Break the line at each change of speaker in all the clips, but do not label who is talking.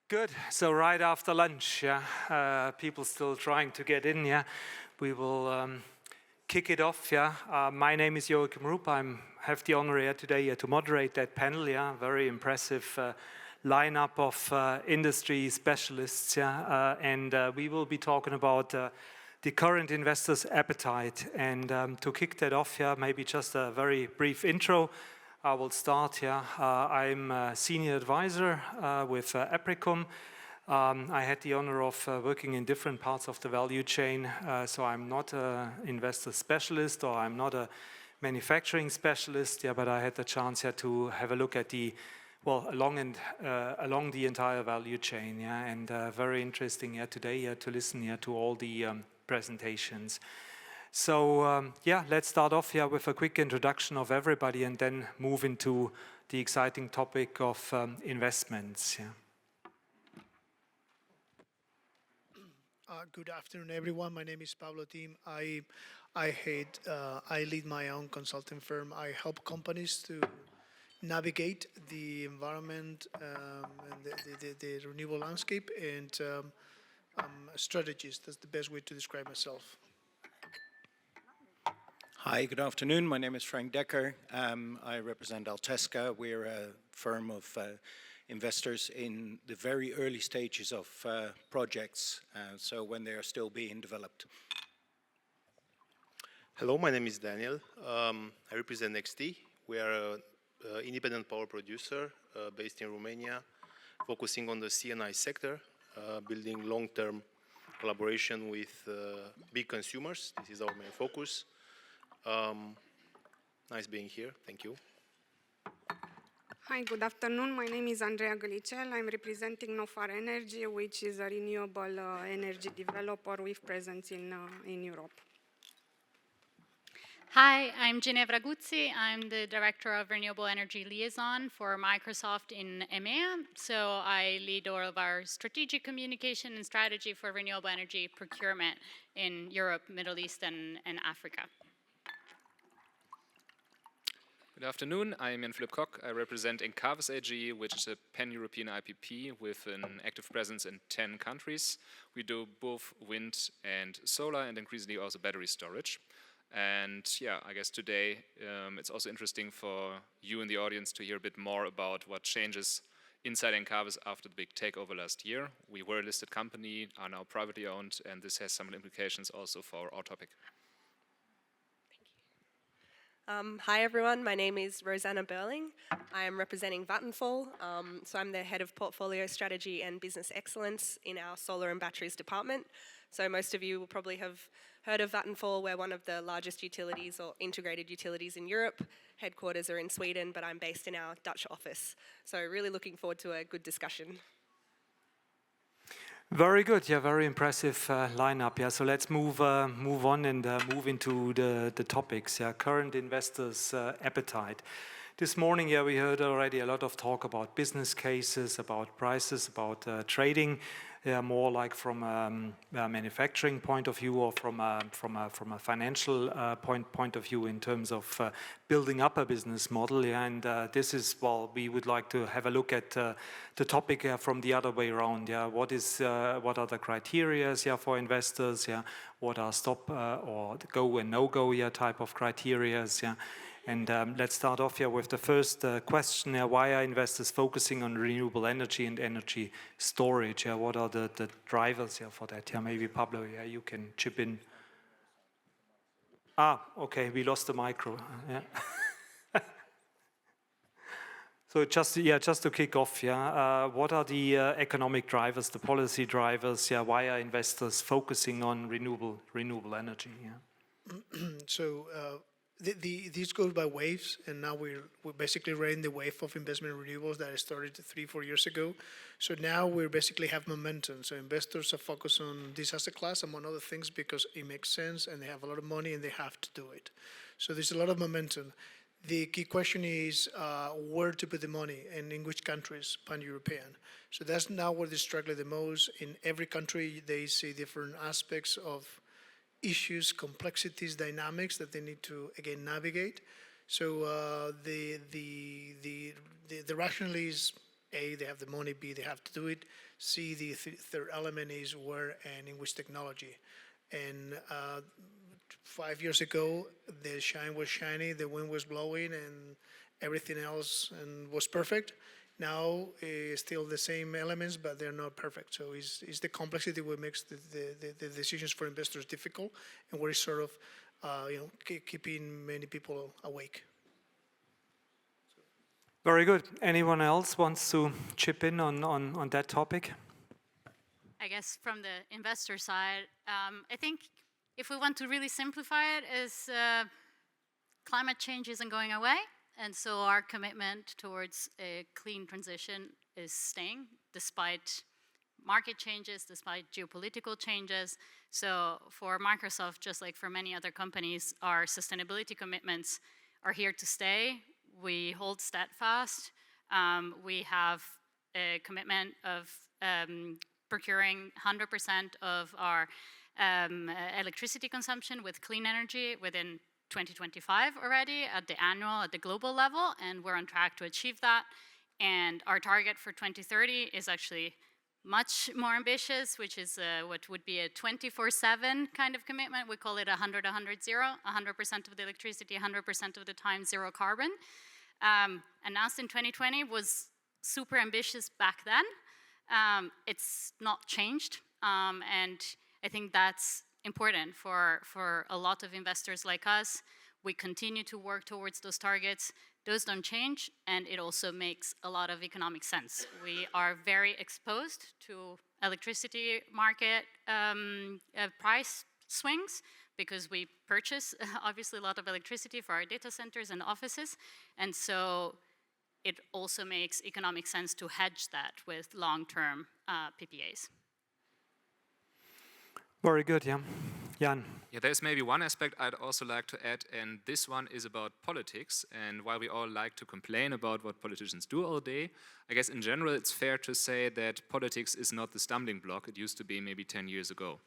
Good. So right after lunch, people still trying to get in, we will kick it off, My name is Joachim Rupp. I have the honor here today to moderate that panel, Very impressive lineup of industry specialists, And we will be talking about the current investors' appetite. And to kick that off, maybe just a very brief intro. I will start here. I'm a senior advisor with Apricum. I had the honor of working in different parts of the value chain, so I'm not an investor specialist or I'm not a manufacturing specialist, but I had the chance here to have a look at along the entire value chain, and very interesting today to listen to all the presentations. So let's start off here with a quick introduction of everybody and then move into the exciting topic of investments.
Good afternoon, everyone. My name is Pablo. I lead my own consulting firm. I help companies to navigate the environment and the renewable landscape and strategies. That's the best way to describe myself.
Hi, good afternoon. My name is Frank Dekker. I represent Altesca. We're a firm of investors in the very early stages of projects, so when they are still being developed.
Hello, my name is Daniel. I represent nextE. We are an independent power producer based in Romania, focusing on the C&I sector, building long-term collaboration with big consumers. This is our main focus. Nice being here. Thank you.
Hi, good afternoon. My name is 𝐒𝐮𝐷𝒂𝒏𝒆𝒍. I'm representing Nofar Energy, which is a renewable energy developer with presence in Europe.
Hi, I'm Ginevra Guzzi. I'm the Director of Renewable Energy Liaison for Microsoft in EMEA. So I lead all of our strategic communication and strategy for renewable energy procurement in Europe, Middle East, and Africa.
Good afternoon, I'm Philipp Kock. I represent Encavis AG, which is a pan-European IPP with an active presence in 10 countries. We do both wind and solar and increasingly also battery storage. And I guess today it's also interesting for you in the audience to hear a bit more about what changes inside Encavis after the big takeover last year. We were a listed company, are now privately owned, and this has some implications also for our topic.
Hi everyone, my name is Rosanna Burling. I am representing Vattenfall, so I'm the Head of Portfolio Strategy and Business Excellence in our Solar and Batteries department. So most of you will probably have heard of Vattenfall. We're one of the largest utilities or integrated utilities in Europe. Headquarters are in Sweden, but I'm based in our Dutch office. So really looking forward to a good discussion.
Very good, very impressive lineup. So let's move on and move into the topics. Current investors' appetite. This morning, we heard already a lot of talk about business cases, about prices, about trading. More like from a manufacturing point of view or from a financial point of view in terms of building up a business model. And this is, we would like to have a look at the topic from the other way around. What are the criteria for investors? What are stop or go and no-go type of criteria? And let's start off here with the first question. Why are investors focusing on renewable energy and energy storage? What are the drivers for that? Maybe Pablo, you can chip in. Okay, we lost the micro. So just to kick off, what are the economic drivers, the policy drivers? Why are investors focusing on renewable energy?
So. These go by waves, and now we're basically riding the wave of investment in renewables that started 3-4 years ago. So now we basically have momentum. So investors are focused on this asset class, among other things, because it makes sense and they have a lot of money and they have to do it. So there's a lot of momentum. The key question is where to put the money and in which countries, pan-European. So that's now where they struggle the most. In every country, they see different aspects of issues, complexities, dynamics that they need to again navigate. So the rationale is A, they have the money, B, they have to do it, C, the third element is where and in which technology. And 5 years ago, the shine was shiny, the wind was blowing, and everything else was perfect. Now, still the same elements, but they're not perfect. So it's the complexity what makes the decisions for investors difficult, and what is sort of keeping many people awake.
Very good. Anyone else wants to chip in on that topic?
I guess from the investor side, I think if we want to really simplify it, is climate change isn't going away. And so our commitment towards a clean transition is staying, despite market changes, despite geopolitical changes. So for Microsoft, just like for many other companies, our sustainability commitments are here to stay. We hold steadfast. We have a commitment of procuring 100% of our electricity consumption with clean energy within 2025 already at the global level, and we're on track to achieve that. And our target for 2030 is actually much more ambitious, which is what would be a 24/7 kind of commitment. We call it 100-100-0, 100% of the electricity, 100% of the time, zero carbon. Announced in 2020 was super ambitious back then. It's not changed, and I think that's important for a lot of investors like us. We continue to work towards those targets. Those don't change, and it also makes a lot of economic sense. We are very exposed to electricity market price swings because we purchase, obviously, a lot of electricity for our data centers and offices, and so it also makes economic sense to hedge that with long-term PPAs.
Very good, yeah. Jan.
Yeah, there's maybe one aspect I'd also like to add, and this one is about politics. And while we all like to complain about what politicians do all day, I guess in general it's fair to say that politics is not the stumbling block it used to be maybe 10 years ago.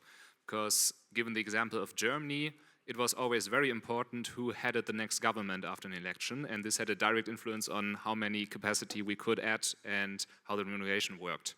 Because given the example of Germany, it was always very important who headed the next government after an election, and this had a direct influence on how many capacity we could add and how the remuneration worked.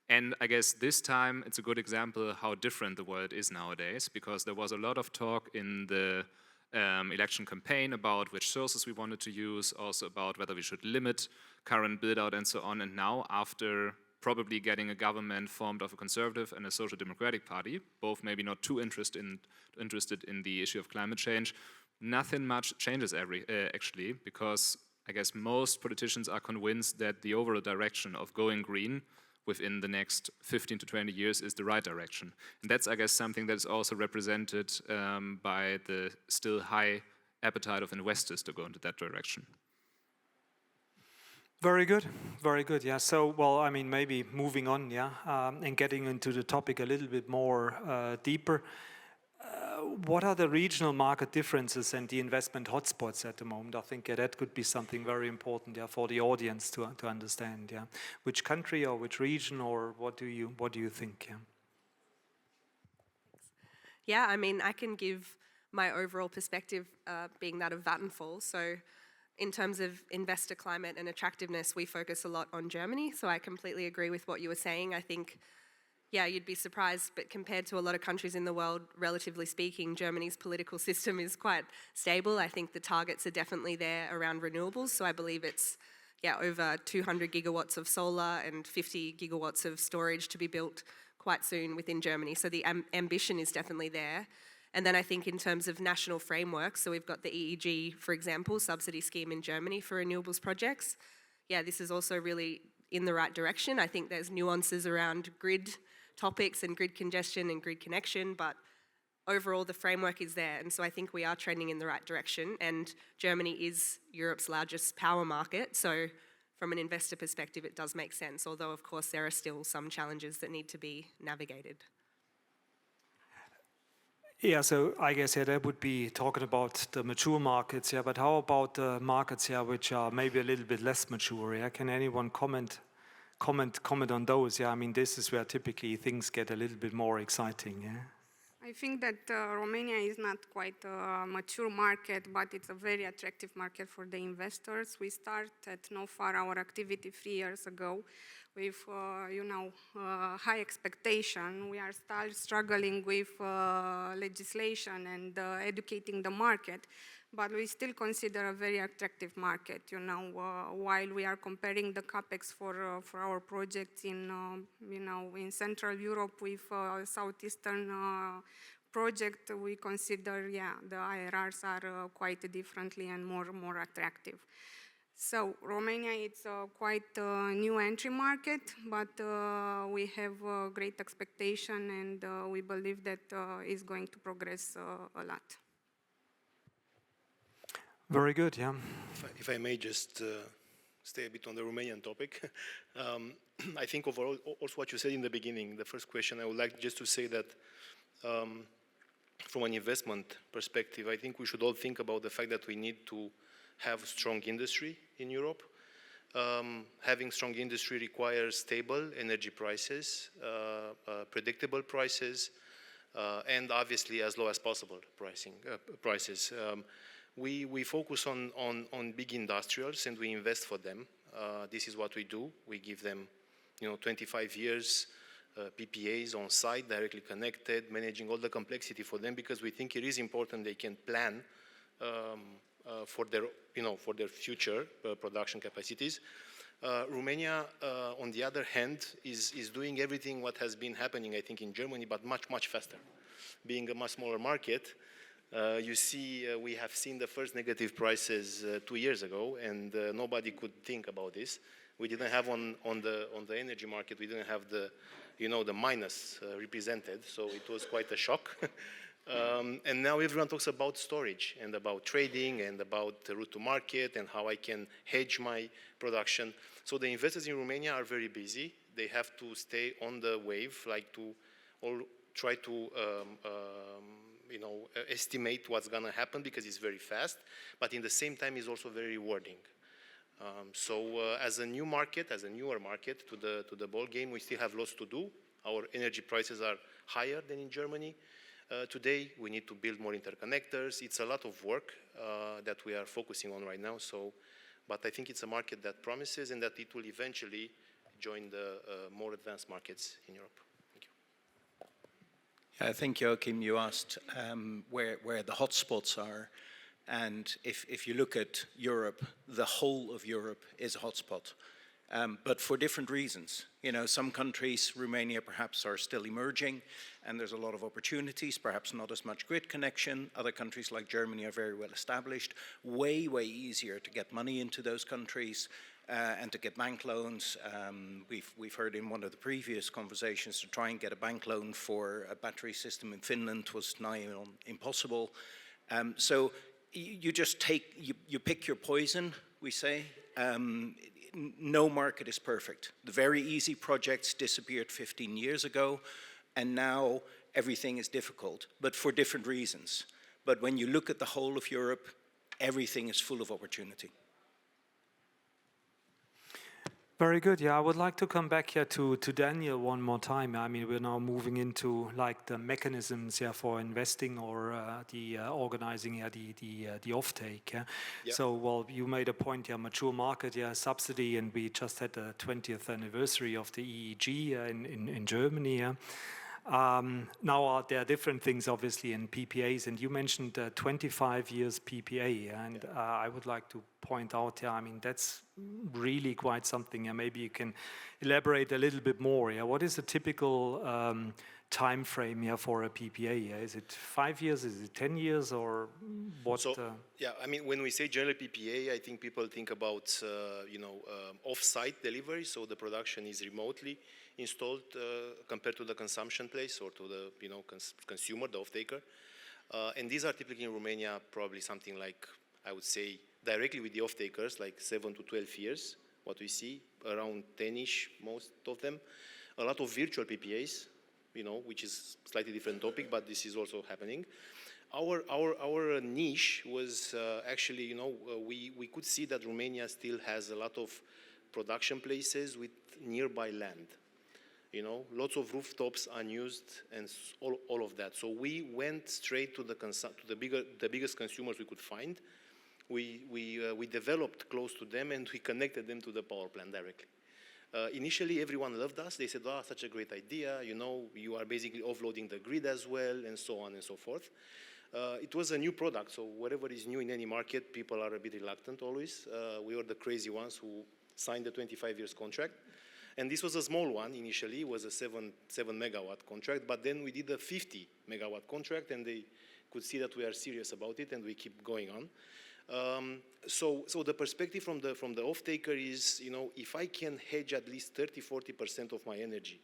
And I guess this time it's a good example how different the world is nowadays, because there was a lot of talk in the election campaign about which sources we wanted to use, also about whether we should limit current build-out and so on. And now, after probably getting a government formed of a conservative and a social democratic party, both maybe not too interested in the issue of climate change, nothing much changes actually, because I guess most politicians are convinced that the overall direction of going green within the next 15 to 20 years is the right direction. And that's, I guess, something that is also represented by the still high appetite of investors to go into that direction.
Very good, yeah. So, well, I mean, maybe moving on, yeah, and getting into the topic a little bit more deeper. What are the regional market differences and the investment hotspots at the moment? I think that could be something very important, yeah, for the audience to understand, yeah. Which country or which region, or what do you think? Yeah.
Yeah, I mean, I can give my overall perspective, being that of Vattenfall. So, in terms of investor climate and attractiveness, we focus a lot on Germany. So I completely agree with what you were saying. I think, yeah, you'd be surprised, but compared to a lot of countries in the world, relatively speaking, Germany's political system is quite stable. I think the targets are definitely there around renewables. So I believe it's, yeah, over 200 gigawatts of solar and 50 gigawatts of storage to be built quite soon within Germany. So the ambition is definitely there. And then I think in terms of national frameworks, so we've got the EEG, for example, subsidy scheme in Germany for renewables projects. Yeah, this is also really in the right direction. I think there's nuances around grid topics and grid congestion and grid connection, but overall the framework is there. And so I think we are trending in the right direction. And Germany is Europe's largest power market. So from an investor perspective, it does make sense, although of course there are still some challenges that need to be navigated.
Yeah, so I guess, yeah, that would be talking about the mature markets, yeah, but how about the markets, yeah, which are maybe a little bit less mature, yeah? Can anyone comment on those? Yeah, I mean, this is where typically things get a little bit more exciting, yeah?
I think that Romania is not quite a mature market, but it's a very attractive market for the investors. We started at Nofar our activity 3 years ago with, high expectation. We are still struggling with legislation and educating the market, but we still consider a very attractive market. While we are comparing the capex for our projects in, in Central Europe with Southeastern project, we consider, the IRRs are quite differently and more attractive. So Romania, it's quite a new entry market, but we have great expectation, and we believe that it's going to progress a lot.
Very good, yeah.
If I may just stay a bit on the Romanian topic. I think overall, also what you said in the beginning, the first question, I would like just to say that from an investment perspective, I think we should all think about the fact that we need to have strong industry in Europe. Having strong industry requires stable energy prices, predictable prices, and obviously as low as possible prices. We focus on big industrials and we invest for them. This is what we do. We give them 25 years PPAs on site, directly connected, managing all the complexity for them, because we think it is important they can plan for their future production capacities. Romania, on the other hand, is doing everything what has been happening, I think, in Germany, but much faster. Being a much smaller market, you see, we have seen the first negative prices 2 years ago, and nobody could think about this. We didn't have on the energy market, we didn't have the the minus represented, so it was quite a shock. And now everyone talks about storage and about trading and about the route to market and how I can hedge my production. So the investors in Romania are very busy. They have to stay on the wave, like to all try to estimate what's going to happen, because it's very fast, but in the same time it's also very rewarding. As a new market, as a newer market to the ball game, we still have lots to do. Our energy prices are higher than in Germany. Today, we need to build more interconnectors. It's a lot of work that we are focusing on right now. But I think it's a market that promises and that it will eventually join the more advanced markets in Europe. Thank you.
I think, Joachim, you asked where the hotspots are. And if you look at Europe, the whole of Europe is a hotspot, but for different reasons. Some countries, Romania perhaps, are still emerging, and there's a lot of opportunities, perhaps not as much grid connection. Other countries like Germany are very well established, way easier to get money into those countries and to get bank loans. We've heard in one of the previous conversations to try and get a bank loan for a battery system in Finland was nigh on impossible. So you just you pick your poison, we say. No market is perfect. The very easy projects disappeared 15 years ago, and now everything is difficult, but for different reasons. But when you look at the whole of Europe, everything is full of opportunity.
Very good. Yeah, I would like to come back here to Daniel one more time. I mean, we're now moving into like the mechanisms for investing or the organizing the offtake. Yeah?
Yep.
So, well, you made a point. Mature market. Subsidy, and we just had the 20th anniversary of the EEG in Germany. Yeah? Now there are different things, obviously, in PPAs, and you mentioned 25 years PPA, and I would like to point out, I mean, that's really quite something. Maybe you can elaborate a little bit more. What is a typical time frame for a PPA? Is it 5 years? Is it 10 years? Or what?
So, I mean, when we say general PPA, I think people think about, off-site delivery, so the production is remotely installed compared to the consumption place or to the, consumer, the off-taker. And these are typically in Romania probably something like, I would say, directly with the off-takers, like 7 to 12 years, what we see, around 10-ish, most of them. A lot of virtual PPAs, which is a slightly different topic, but this is also happening. Our niche was actually, we could see that Romania still has a lot of production places with nearby land. you know, lots of rooftops unused and all of that. So we went straight to the biggest consumers we could find. We developed close to them and we connected them to the power plant directly. Initially, everyone loved us. They said, "Oh, such a great idea. You know, you are basically offloading the grid as well," and so on and so forth. It was a new product, so whatever is new in any market, people are a bit reluctant always. We were the crazy ones who signed the 25 years contract. And this was a small one initially. It was a 7 megawatt contract, but then we did a 50 megawatt contract, and they could see that we are serious about it, and we keep going on. So the perspective from the off-taker is, you know, if I can hedge at least 30–40% of my energy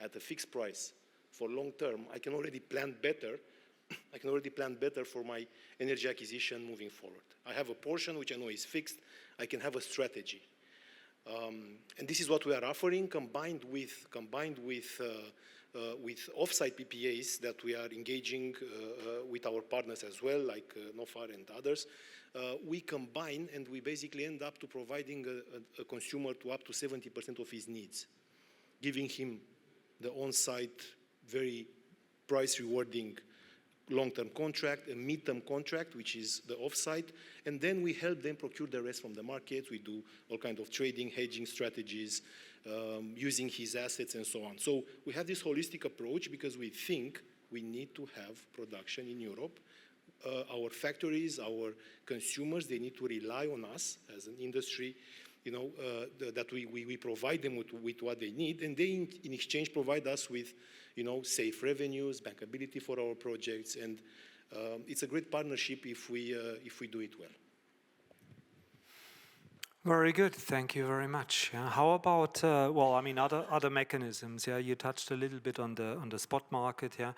at a fixed price for long term, I can already plan better. I can already plan better for my energy acquisition moving forward. I have a portion which I know is fixed. I can have a strategy, and this is what we are offering, combined with off-site PPAs that we are engaging with our partners as well, like Nofar and others. We combine and we basically end up to providing a consumer to up to 70% of his needs, giving him the on-site, very price-rewarding long-term contract, a mid-term contract, which is the off-site, and then we help them procure the rest from the market. We do all kinds of trading, hedging strategies, using his assets and so on. So we have this holistic approach because we think we need to have production in Europe. Our factories, our consumers, they need to rely on us as an industry, you know, that we provide them with what they need, and they in exchange provide us with, you know, safe revenues, bankability for our projects, and it's a great partnership if we do it well.
Very good, thank you very much. How about well, I mean, other mechanisms? Yeah, you touched a little bit on the spot market. Yeah,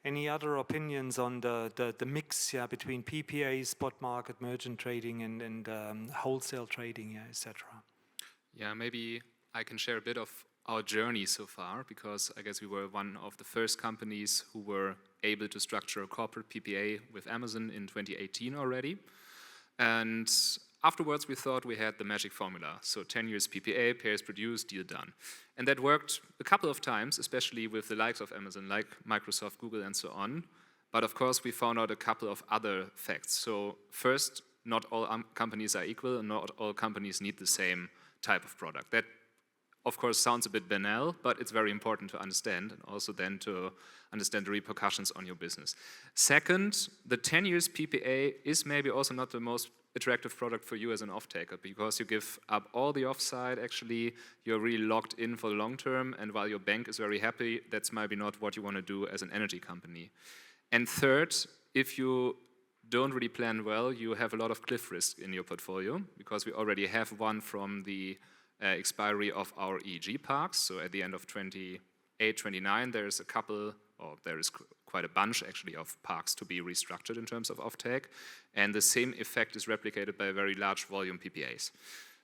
any other opinions on the mix? Yeah, between PPA, spot market, merchant trading, and wholesale trading, yeah, etc.
Yeah, maybe I can share a bit of our journey so far, because I guess we were one of the first companies who were able to structure a corporate PPA with Amazon in 2018 already. And afterwards, we thought we had the magic formula. So 10 years PPA, pairs produced, deal done. And that worked a couple of times, especially with the likes of Amazon, like Microsoft, Google, and so on. But of course, we found out a couple of other facts. So first, not all companies are equal, and not all companies need the same type of product. That, of course, sounds a bit banal, but it's very important to understand, and also then to understand the repercussions on your business. Second, the 10 years PPA is maybe also not the most attractive product for you as an off-taker, because you give up all the offside. Actually, you're really locked in for the long term, and while your bank is very happy, that's maybe not what you want to do as an energy company. And third, if you don't really plan well, you have a lot of cliff risk in your portfolio, because we already have one from the expiry of our EEG parks. So at the end of 28, 29, there is a couple, or there is quite a bunch actually of parks to be restructured in terms of offtake. And the same effect is replicated by very large volume PPAs.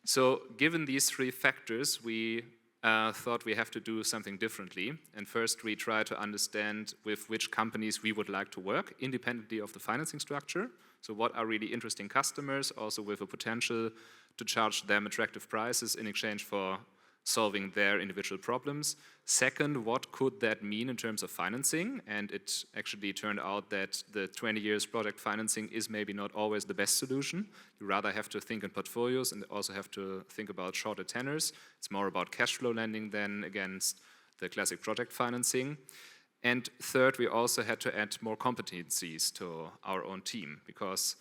So given these three factors, we thought we have to do something differently. And first we try to understand with which companies we would like to work independently of the financing structure. So what are really interesting customers, also with a potential to charge them attractive prices in exchange for solving their individual problems. Second, what could that mean in terms of financing? And it actually turned out that the 20 years project financing is maybe not always the best solution. You rather have to think in portfolios and also have to think about shorter tenors. It's more about cash flow lending than against the classic project financing. And third, we also had to add more competencies to our own team, because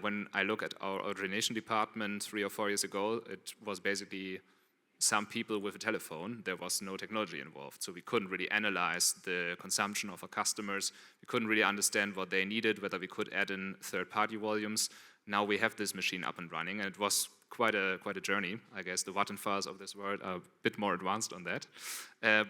when I look at our origination department 3 or 4 years ago, it was basically some people with a telephone. There was no technology involved, so we couldn't really analyze the consumption of our customers. We couldn't really understand what they needed, whether we could add in third-party volumes. Now we have this machine up and running, and it was quite a journey. I guess the Vattenfalls of this world are a bit more advanced on that,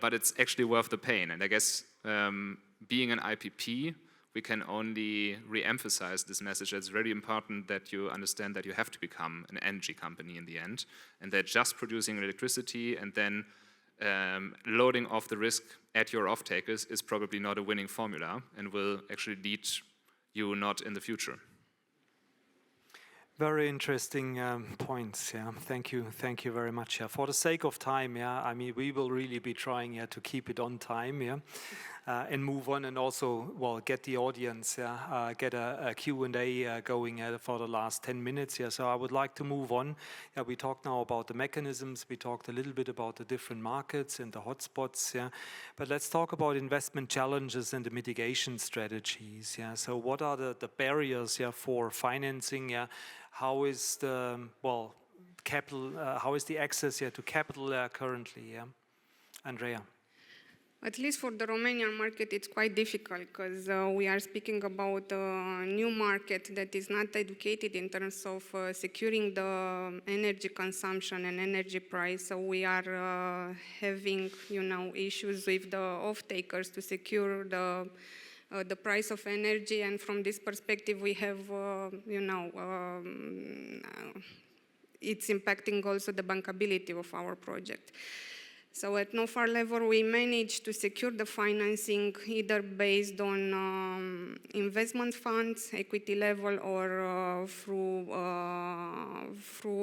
but it's actually worth the pain. And I guess being an IPP, we can only re-emphasize this message. It's very important that you understand that you have to become an energy company in the end, and that just producing electricity and then loading off the risk at your off-takers is probably not a winning formula and will actually lead you not in the future.
Very interesting points. Yeah, thank you very much. Yeah, for the sake of time, yeah, I mean we will really be trying to keep it on time. Yeah. And move on, and also, well, get the audience, get a Q&A going for the last 10 minutes. Yeah, so I would like to move on. Yeah, we talked now about the mechanisms. We talked a little bit about the different markets and the hotspots. Yeah, but let's talk about investment challenges and the mitigation strategies. Yeah, so what are the barriers? Yeah, for financing? Yeah, how is the capital? How is the access to capital currently? Yeah, Andrea.
At least for the Romanian market, it's quite difficult because we are speaking about a new market that is not educated in terms of securing the energy consumption and energy price. So we are having, issues with the off-takers to secure the price of energy, and from this perspective, we have, it's impacting also the bankability of our project. So at Nofar level, we managed to secure the financing either based on investment funds, equity level, or through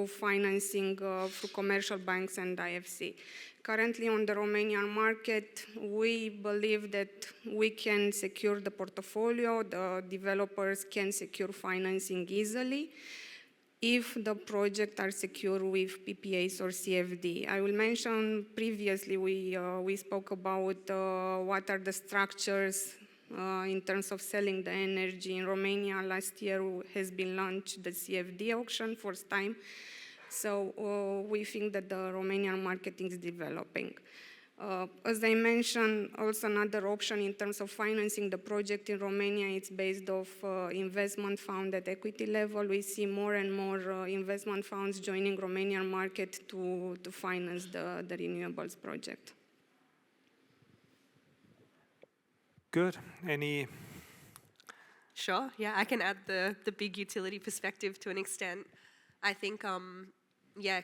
financing through commercial banks and IFC. Currently on the Romanian market, we believe that we can secure the portfolio, the developers can secure financing easily, if the projects are secure with PPAs or CFD. I will mention previously we spoke about what are the structures in terms of selling the energy. In Romania last year has been launched the CFD auction first time. So we think that the Romanian market is developing. As I mentioned, also another option in terms of financing the project in Romania, it's based off investment fund at equity level. We see more and more investment funds joining Romanian market to finance the renewables project.
Good. Any?
Sure, yeah, I can add the big utility perspective to an extent. I think,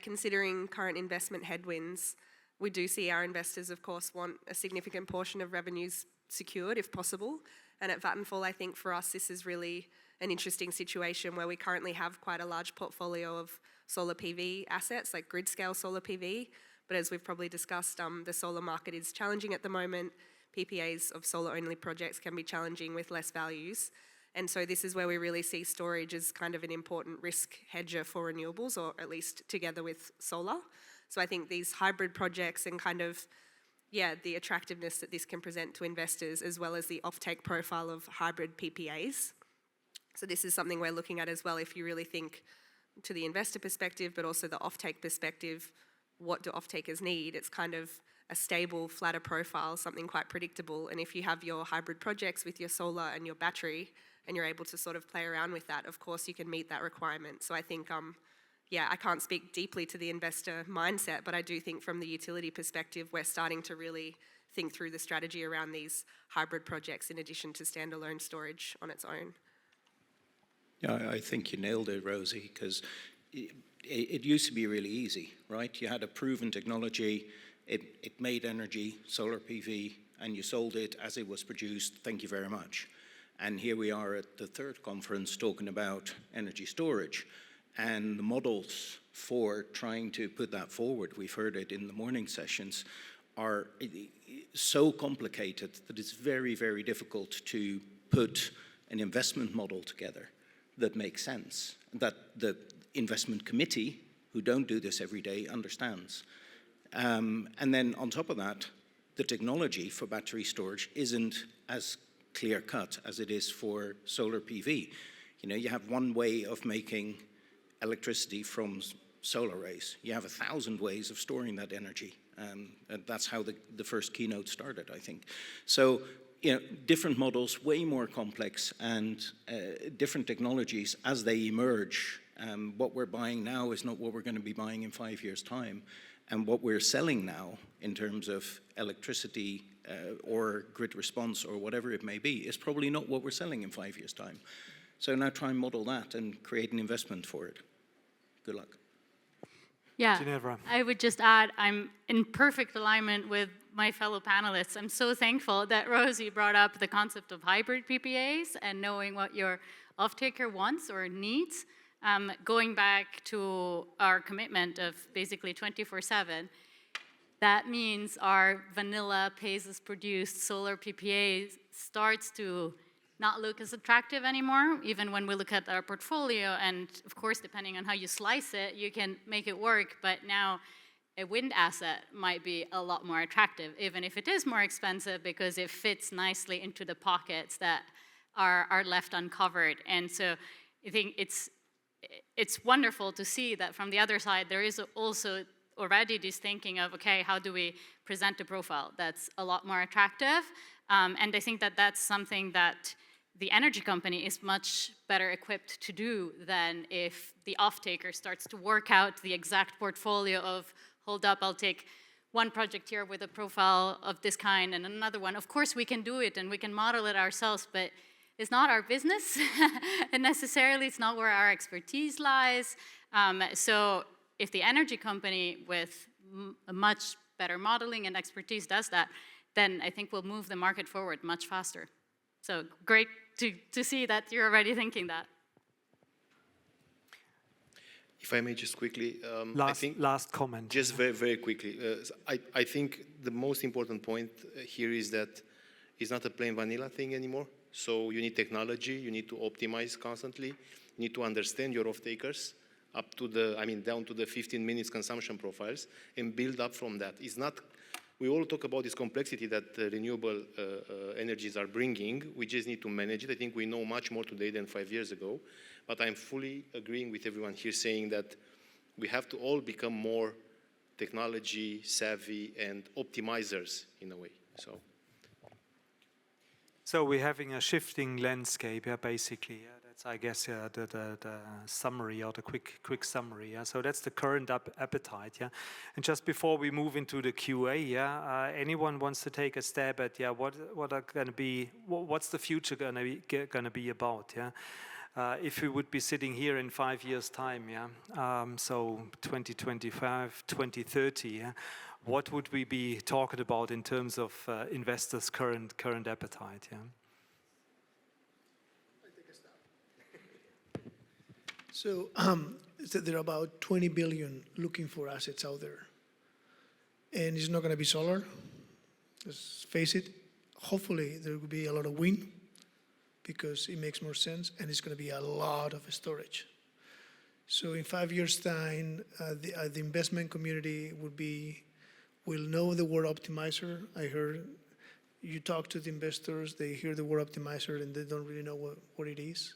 considering current investment headwinds, we do see our investors, of course, want a significant portion of revenues secured if possible. And at Vattenfall, I think for us, this is really an interesting situation where we currently have quite a large portfolio of solar PV assets, like grid-scale solar PV. But as we've probably discussed, the solar market is challenging at the moment. PPAs of solar-only projects can be challenging with less values. And so this is where we really see storage as kind of an important risk hedger for renewables, or at least together with solar. So I think these hybrid projects and kind of, the attractiveness that this can present to investors, as well as the offtake profile of hybrid PPAs. So this is something we're looking at as well if you really think to the investor perspective, but also the offtake perspective, what do off-takers need? It's kind of a stable, flatter profile, something quite predictable. And if you have your hybrid projects with your solar and your battery, and you're able to sort of play around with that, of course you can meet that requirement. So I think, I can't speak deeply to the investor mindset, but I do think from the utility perspective, we're starting to really think through the strategy around these hybrid projects in addition to standalone storage on its own.
Yeah, I think you nailed it, Rosie, because it used to be really easy, right? You had a proven technology, it made energy, solar PV, and you sold it as it was produced. Thank you very much. And here we are at the third conference talking about energy storage. And the models for trying to put that forward, we've heard it in the morning sessions, are so complicated that it's very, very difficult to put an investment model together that makes sense, that the investment committee, who don't do this every day, understands. And then on top of that, the technology for battery storage isn't as clear-cut as it is for solar PV. You have one way of making electricity from solar rays. You have 1,000 ways of storing that energy. And that's how the first keynote started, I think. So, different models, way more complex, and different technologies as they emerge. What we're buying now is not what we're going to be buying in 5 years' time. And what we're selling now in terms of electricity or grid response or whatever it may be is probably not what we're selling in 5 years' time. So now try and model that and create an investment for it. Good luck.
Yeah,
Ginevra.
I would just add, I'm in perfect alignment with my fellow panelists. I'm so thankful that Rosie brought up the concept of hybrid PPAs and knowing what your off-taker wants or needs. Going back to our commitment of basically 24/7, that means our vanilla pays-as-produced solar PPA starts to not look as attractive anymore, even when we look at our portfolio. And of course, depending on how you slice it, you can make it work. But now a wind asset might be a lot more attractive, even if it is more expensive, because it fits nicely into the pockets that are left uncovered. And so I think it's wonderful to see that from the other side, there is also already this thinking of, okay, how do we present a profile that's a lot more attractive? And I think that that's something that the energy company is much better equipped to do than if the off-taker starts to work out the exact portfolio of, hold up, I'll take one project here with a profile of this kind and another one. Of course, we can do it and we can model it ourselves, but it's not our business, and necessarily it's not where our expertise lies. So if the energy company with a much better modeling and expertise does that, then I think we'll move the market forward much faster. So great to see that you're already thinking that.
If I may just quickly,
last comment.
Just very, very quickly. I think the most important point here is that it's not a plain vanilla thing anymore. So you need technology, you need to optimize constantly, you need to understand your off-takers up to down to the 15 minutes consumption profiles and build up from that. It's not, we all talk about this complexity that renewable energies are bringing. We just need to manage it. I think we know much more today than 5 years ago, but I'm fully agreeing with everyone here saying that we have to all become more technology savvy and optimizers in a way,
So we're having a shifting landscape, basically. That's, I guess, the summary or the quick summary. So that's the current appetite. And just before we move into the QA, anyone wants to take a stab at what are going to be, what's the future going to be about? If we would be sitting here in 5 years' time, so 2025, 2030, what would we be talking about in terms of investors' current appetite?
So there are about 20 billion looking for assets out there. And it's not going to be solar. Let's face it. Hopefully there will be a lot of wind because it makes more sense, and it's going to be a lot of storage. So in 5 years' time, the investment community will know the word optimizer. I heard you talk to the investors, they hear the word optimizer and they don't really know what it is.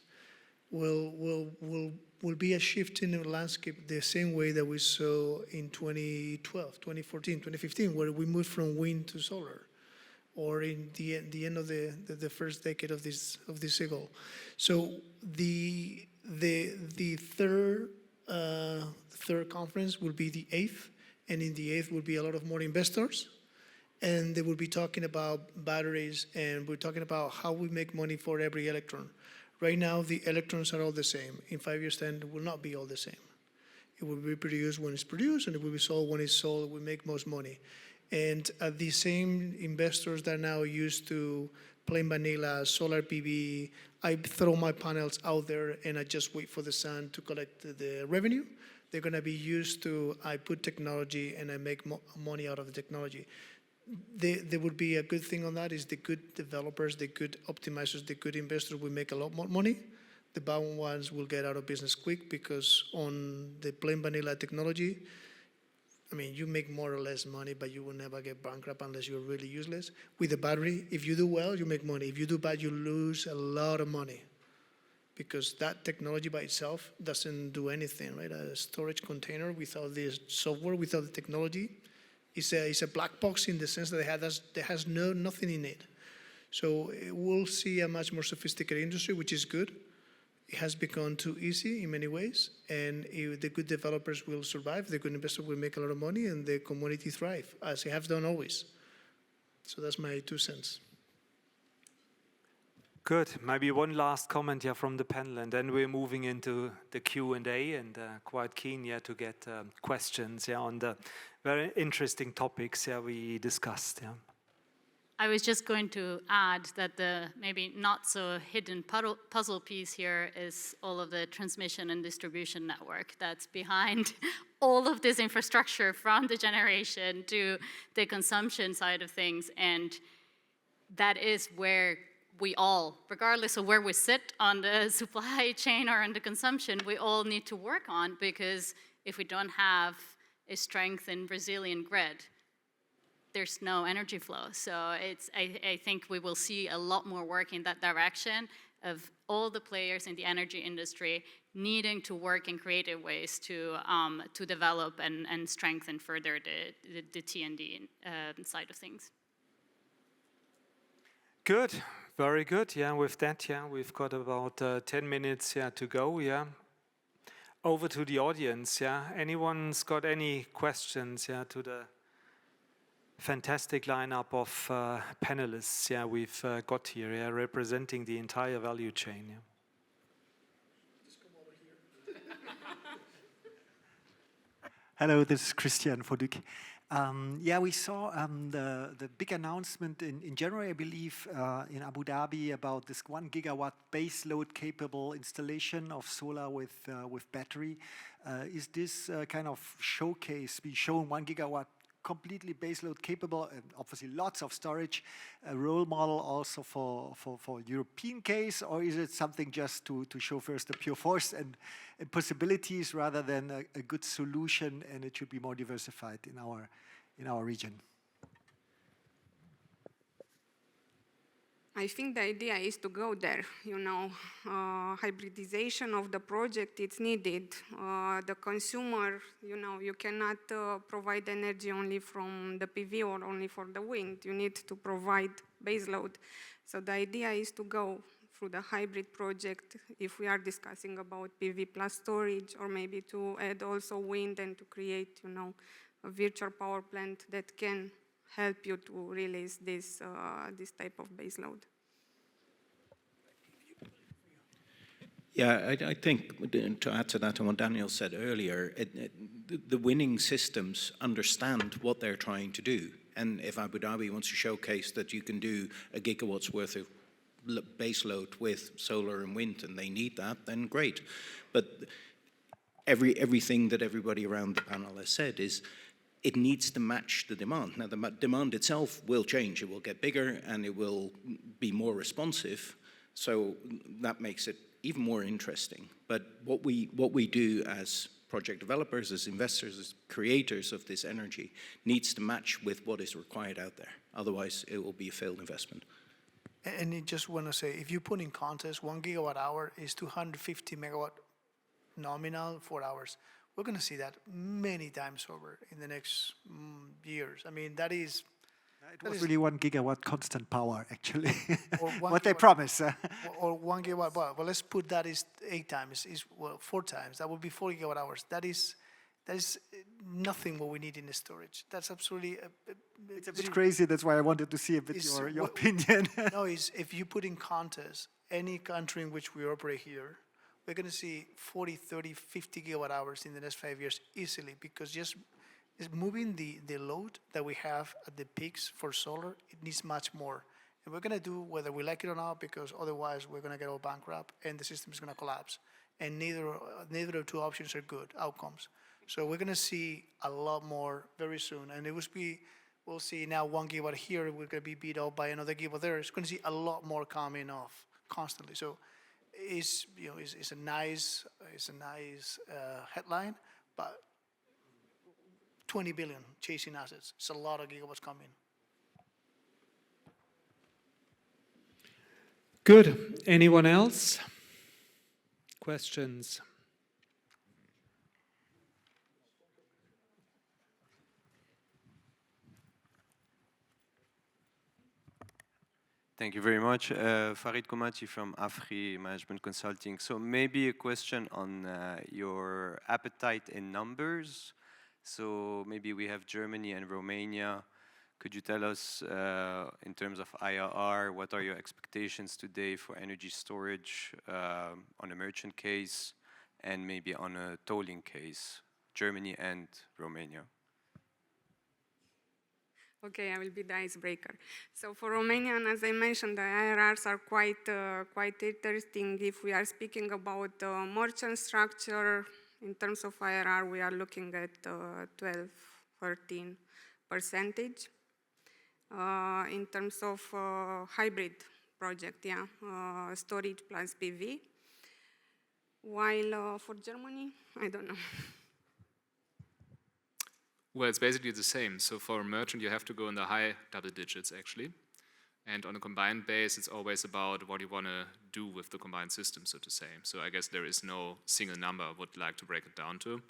Will be a shift in the landscape the same way that we saw in 2012, 2014, 2015, where we moved from wind to solar, or in the end of the first decade of this cycle. So the third conference will be the 8th. And in the 8th will be a lot of more investors, and they will be talking about batteries, and we're talking about how we make money for every electron. Right now, the electrons are all the same. In 5 years' time, it will not be all the same. It will be produced when it's produced, and it will be sold when it's sold. We make most money. And the same investors that are now used to plain vanilla, solar PV, I throw my panels out there, and I just wait for the sun to collect the revenue. They're going to be used to, I put technology and I make money out of the technology. There would be a good thing on that is the good developers, the good optimizers, the good investors will make a lot more money. The bad ones will get out of business quick because on the plain vanilla technology, you make more or less money, but you will never get bankrupt unless you're really useless. With the battery, if you do well, you make money. If you do bad, you lose a lot of money. Because that technology by itself doesn't do anything, right? A storage container without the software, without the technology, is a black box in the sense that it has nothing in it. So we'll see a much more sophisticated industry, which is good. It has become too easy in many ways, and the good developers will survive, the good investors will make a lot of money, and the community thrive, as it has done always. So that's my 2 cents.
Good. Maybe one last comment from the panel, and then we're moving into the Q&A, and quite keen to get questions on the very interesting topics we discussed.
I was just going to add that the maybe not so hidden puzzle piece here is all of the transmission and distribution network that's behind all of this infrastructure, from the generation to the consumption side of things. And that is where we all, regardless of where we sit on the supply chain or on the consumption, we all need to work on, because if we don't have a strengthened, resilient grid, there's no energy flow. So I think we will see a lot more work in that direction of all the players in the energy industry needing to work in creative ways to develop and strengthen further the T&D side of things.
Good, very good. Yeah, with that, yeah, we've got about 10 minutes to go. Yeah, over to the audience. Yeah, anyone's got any questions? Yeah, to the fantastic lineup of panelists. Yeah, we've got here. Yeah, representing the entire value chain. Yeah.
Just come over here. Hello, this is Christian Voduk. Yeah, we saw the big announcement in January, I believe, in Abu Dhabi about this 1 gigawatt baseload capable installation of solar with battery. Is this kind of showcase, we shown 1 gigawatt completely baseload capable, and obviously lots of storage, a role model also for European case, or is it something just to show first the pure force and possibilities rather than a good solution, and it should be more diversified in our region?
I think the idea is to go there, you know. Hybridization of the project, it's needed. The consumer, you know, you cannot provide energy only from the PV or only for the wind. You need to provide baseload. So the idea is to go through the hybrid project, if we are discussing about PV plus storage, or maybe to add also wind and to create, you know, a virtual power plant that can help you to release this type of baseload.
Yeah, I think to add to that and what Daniel said earlier, the winning systems understand what they're trying to do. And if Abu Dhabi wants to showcase that you can do a gigawatt's worth of baseload with solar and wind, and they need that, then great. But everything that everybody around the panel has said is, it needs to match the demand. Now, the demand itself will change. It will get bigger and it will be more responsive. So that makes it even more interesting. But what we do as project developers, as investors, as creators of this energy, needs to match with what is required out there. Otherwise, it will be a failed investment.
And I just want to say, if you put in context, 1 gigawatt hour is 250 megawatt nominal 4 hours. We're going to see that many times over in the next years. I mean, that is...
It was really 1 gigawatt constant power, actually, what they
gigawatt,
promise.
Or 1 gigawatt, well, let's put that is 8 times, well, 4 times. That would be 4 gigawatt hours. That is nothing what we need in the storage. That's absolutely...
It's a bit crazy, that's why I wanted to see a bit your opinion.
No, if you put in context any country in which we operate here, we're going to see 40, 30, 50 gigawatt hours in the next 5 years easily, because just moving the load that we have at the peaks for solar, it needs much more. And we're going to do whether we like it or not, because otherwise we're going to get all bankrupt and the system is going to collapse. And neither of two options are good outcomes. So we're going to see a lot more very soon. And we'll see now 1 gigawatt here, we're going to be beat up by another gigawatt there. It's going to see a lot more coming off constantly. So it's a nice headline, but 20 billion chasing assets. It's a lot of gigawatts coming.
Good. Anyone else? Questions?
Thank you very much. Farid Komati from Afri Management Consulting. So maybe a question on your appetite in numbers. So maybe we have Germany and Romania. Could you tell us in terms of IRR, what are your expectations today for energy storage on a merchant case and maybe on a tolling case, Germany and Romania?
Okay, I will be the icebreaker. So for Romania, and as I mentioned, the IRRs are quite interesting. If we are speaking about merchant structure, in terms of IRR, we are looking at 12-13%. In terms of hybrid project, yeah, storage plus PV. While for Germany, I don't know.
Well, it's basically the same. So for a merchant, you have to go in the high double digits, actually. And on a combined base, it's always about what you want to do with the combined system, so to say. So I guess there is no single number I would like to break it down to.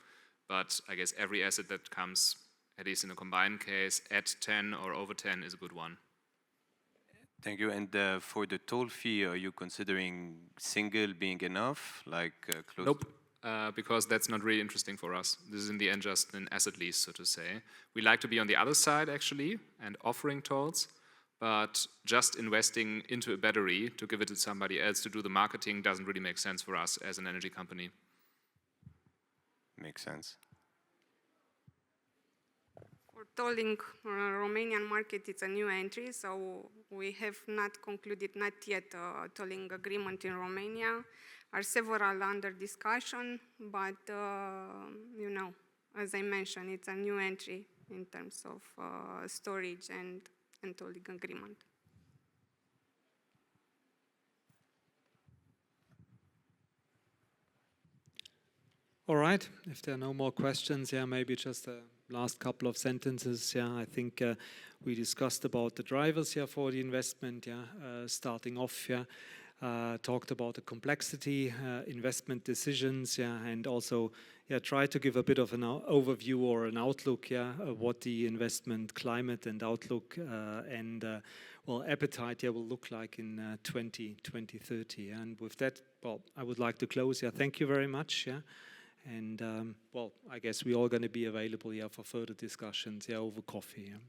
But I guess every asset that comes, at least in a combined case, at 10 or over 10 is a good one.
Thank you. And for the toll fee, are you considering single being enough? Like close?
Nope. Because that's not really interesting for us. This is in the end just an asset lease, so to say. We like to be on the other side, actually, and offering tolls, but just investing into a battery to give it to somebody else to do the marketing doesn't really make sense for us as an energy company.
Makes sense.
For tolling, Romanian market, it's a new entry, so we have not concluded, not yet, a tolling agreement in Romania. Are several under discussion, but you know, as I mentioned, it's a new entry in terms of storage and tolling agreement.
All right, if there are no more questions, yeah, maybe just a last couple of sentences. Yeah, I think we discussed about the drivers here for the investment. Yeah, starting off. Yeah. Talked about the complexity, investment decisions, yeah, and also, yeah, try to give a bit of an overview or an outlook, yeah, of what the investment climate and outlook and well, appetite, yeah, will look like in 2030. And with that, well, I would like to close. Yeah, thank you very much. Yeah, and well, I guess we're all going to be available, yeah, for further discussions, yeah, over coffee. Yeah.